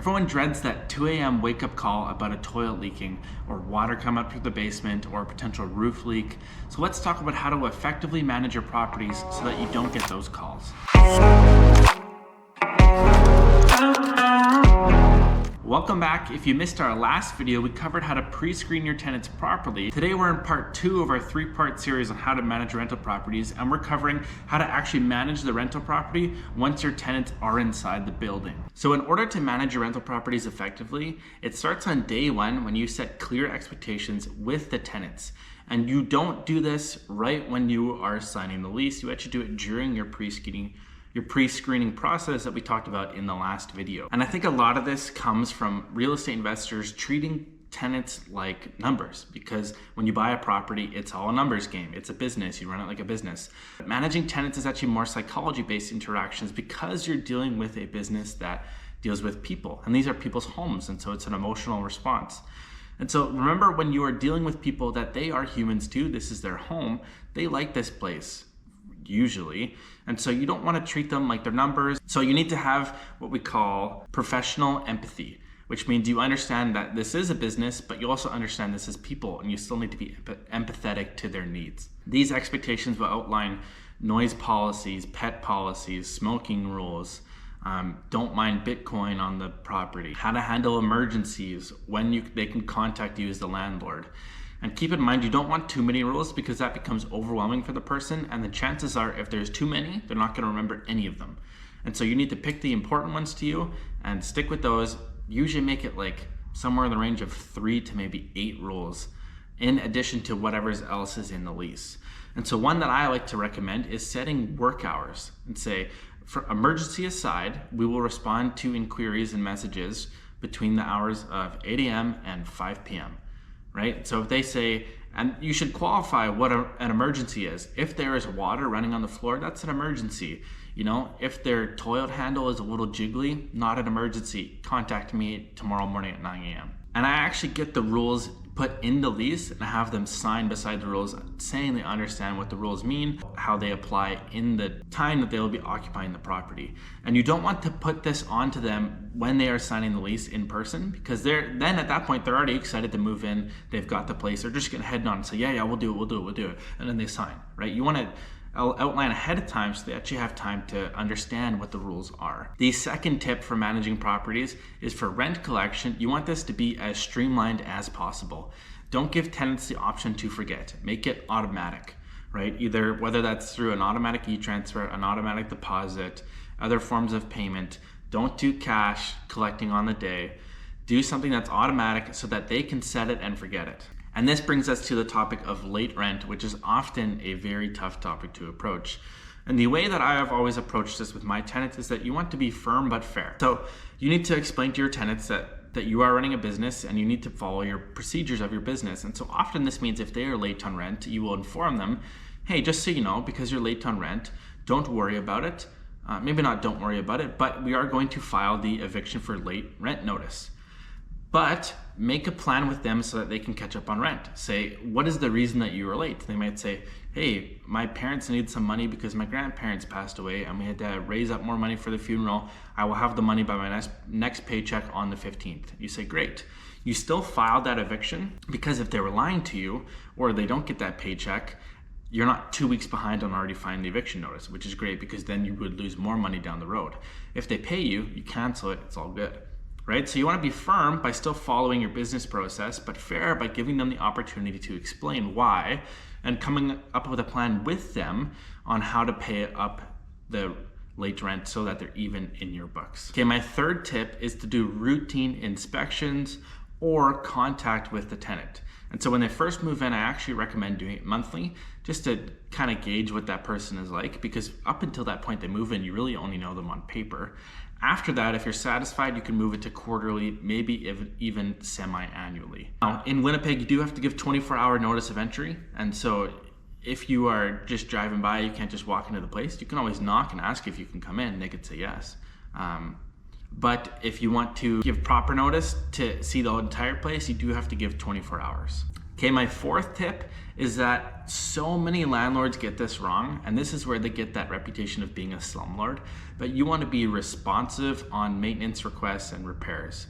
Everyone dreads that 2 a.m. wake-up call about a toilet leaking or water coming up through the basement or a potential roof leak. So let's talk about how to effectively manage your properties so that you don't get those calls. Welcome back. If you missed our last video, we covered how to pre-screen your tenants properly. Today we're in part 2 of our 3-part series on how to manage rental properties, and we're covering how to actually manage the rental property once your tenants are inside the building. So in order to manage your rental properties effectively, it starts on day 1 when you set clear expectations with the tenants. And you don't do this right when you are signing the lease. You actually do it during your pre-screening process that we talked about in the last video. And I think a lot of this comes from real estate investors treating tenants like numbers, because when you buy a property, it's all a numbers game. It's a business, you run it like a business. But managing tenants is actually more psychology-based interactions because you're dealing with a business that deals with people, and these are people's homes, and so it's an emotional response. And so remember, when you are dealing with people, that they are humans too. This is their home. They like this place, usually. And so you don't want to treat them like they're numbers. So you need to have what we call professional empathy, which means you understand that this is a business, but you also understand this is people, and you still need to be empathetic to their needs. These expectations will outline noise policies, pet policies, smoking rules, don't mind Bitcoin on the property, how to handle emergencies, when they can contact you as the landlord. And keep in mind, you don't want too many rules because that becomes overwhelming for the person, and the chances are if there's too many, they're not going to remember any of them. And so you need to pick the important ones to you and stick with those. Usually make it like somewhere in the range of 3 to maybe 8 rules in addition to whatever else is in the lease. And so one that I like to recommend is setting work hours and say, for emergency aside, we will respond to inquiries and messages between the hours of 8 a.m. and 5 p.m. Right? So if they say, and you should qualify what an emergency is. If there is water running on the floor, that's an emergency. You know, if their toilet handle is a little jiggly, not an emergency. Contact me tomorrow morning at 9 a.m. And I actually get the rules put in the lease and have them sign beside the rules saying they understand what the rules mean, how they apply in the time that they will be occupying the property. And you don't want to put this onto them when they are signing the lease in person, because then at that point they're already excited to move in, they've got the place, they're just gonna head on and say, yeah, we'll do it, and then they sign, right? You want to outline ahead of time so they actually have time to understand what the rules are. The second tip for managing properties is for rent collection. You want this to be as streamlined as possible. Don't give tenants the option to forget. Make it automatic, right? Either whether that's through an automatic e-transfer, an automatic deposit, other forms of payment. Don't do cash collecting on the day. Do something that's automatic so that they can set it and forget it. And this brings us to the topic of late rent, which is often a very tough topic to approach. And the way that I have always approached this with my tenants is that you want to be firm but fair. So you need to explain to your tenants that you are running a business and you need to follow your procedures of your business. And so often this means if they are late on rent, you will inform them, hey, just so you know, because you're late on rent, don't worry about it. Maybe not don't worry about it, but we are going to file the eviction for late rent notice. But make a plan with them so that they can catch up on rent. Say, what is the reason that you were late? They might say, hey, my parents need some money because my grandparents passed away and we had to raise up more money for the funeral. I will have the money by my next paycheck on the 15th. You say, great. You still filed that eviction, because if they were lying to you or they don't get that paycheck, you're not 2 weeks behind on already filing the eviction notice, which is great because then you would lose more money down the road. If they pay you, you cancel it, it's all good. Right? So you want to be firm by still following your business process, but fair by giving them the opportunity to explain why and coming up with a plan with them on how to pay up the late rent so that they're even in your books. Okay, my third tip is to do routine inspections or contact with the tenant. And so when they first move in, I actually recommend doing it monthly just to kind of gauge what that person is like, because up until that point they move in, you really only know them on paper. After that, if you're satisfied, you can move it to quarterly, maybe even semi-annually. Now, in Winnipeg, you do have to give 24-hour notice of entry. And so if you are just driving by, you can't just walk into the place. You can always knock and ask if you can come in. They could say yes. But if you want to give proper notice to see the entire place, you do have to give 24 hours. Okay, my fourth tip is that so many landlords get this wrong, and this is where they get that reputation of being a slumlord, but you want to be responsive on maintenance requests and repairs.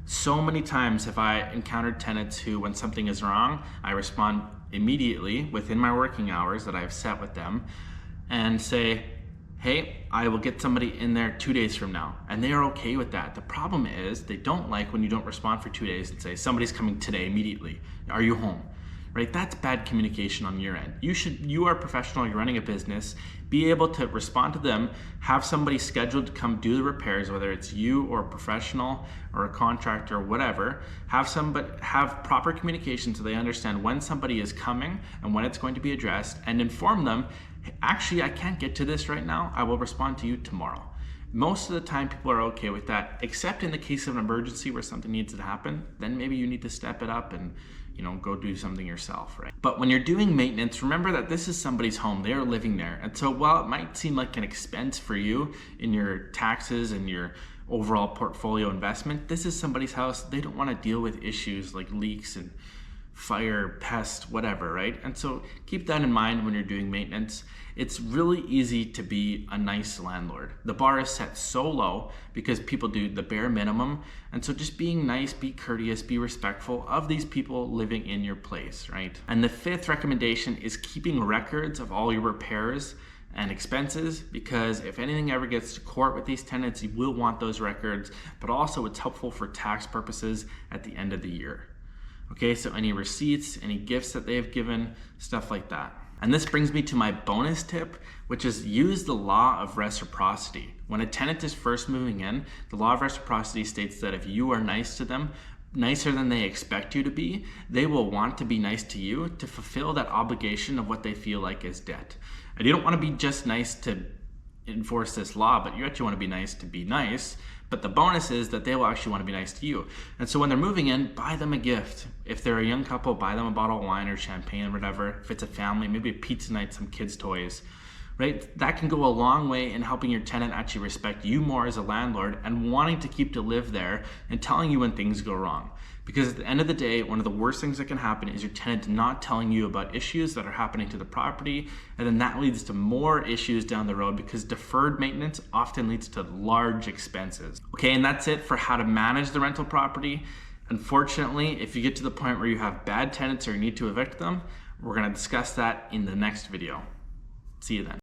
So many times have I encountered tenants who, when something is wrong, I respond immediately within my working hours that I've set with them and say, hey, I will get somebody in there 2 days from now. And they are okay with that. The problem is they don't like when you don't respond for 2 days and say, somebody's coming today immediately. Are you home? Right? That's bad communication on your end. You are a professional, you're running a business, be able to respond to them, have somebody scheduled to come do the repairs, whether it's you or a professional or a contractor or whatever. Have proper communication so they understand when somebody is coming and when it's going to be addressed, and inform them, actually, I can't get to this right now. I will respond to you tomorrow. Most of the time people are okay with that, except in the case of an emergency where something needs to happen. Then maybe you need to step it up and go do something yourself, right? But when you're doing maintenance, remember that this is somebody's home. They are living there. And so while it might seem like an expense for you in your taxes and your overall portfolio investment, this is somebody's house. They don't want to deal with issues like leaks and fire, pest, whatever, right? And so keep that in mind when you're doing maintenance. It's really easy to be a nice landlord. The bar is set so low because people do the bare minimum. And so just being nice, be courteous, be respectful of these people living in your place, right? And the fifth recommendation is keeping records of all your repairs and expenses, because if anything ever gets to court with these tenants, you will want those records, but also it's helpful for tax purposes at the end of the year. Okay, so any receipts, any gifts that they have given, stuff like that. And this brings me to my bonus tip, which is use the law of reciprocity. When a tenant is first moving in, the law of reciprocity states that if you are nice to them, nicer than they expect you to be, they will want to be nice to you to fulfill that obligation of what they feel like is debt. And you don't want to be just nice to enforce this law, but you actually want to be nice to be nice. But the bonus is that they will actually want to be nice to you. And so when they're moving in, buy them a gift. If they're a young couple, buy them a bottle of wine or champagne or whatever. If it's a family, maybe a pizza night, some kids' toys, right? That can go a long way in helping your tenant actually respect you more as a landlord and wanting to keep to live there and telling you when things go wrong. Because at the end of the day, one of the worst things that can happen is your tenant not telling you about issues that are happening to the property, and then that leads to more issues down the road because deferred maintenance often leads to large expenses. Okay, and that's it for how to manage the rental property. Unfortunately, if you get to the point where you have bad tenants or you need to evict them, we're going to discuss that in the next video. See you then.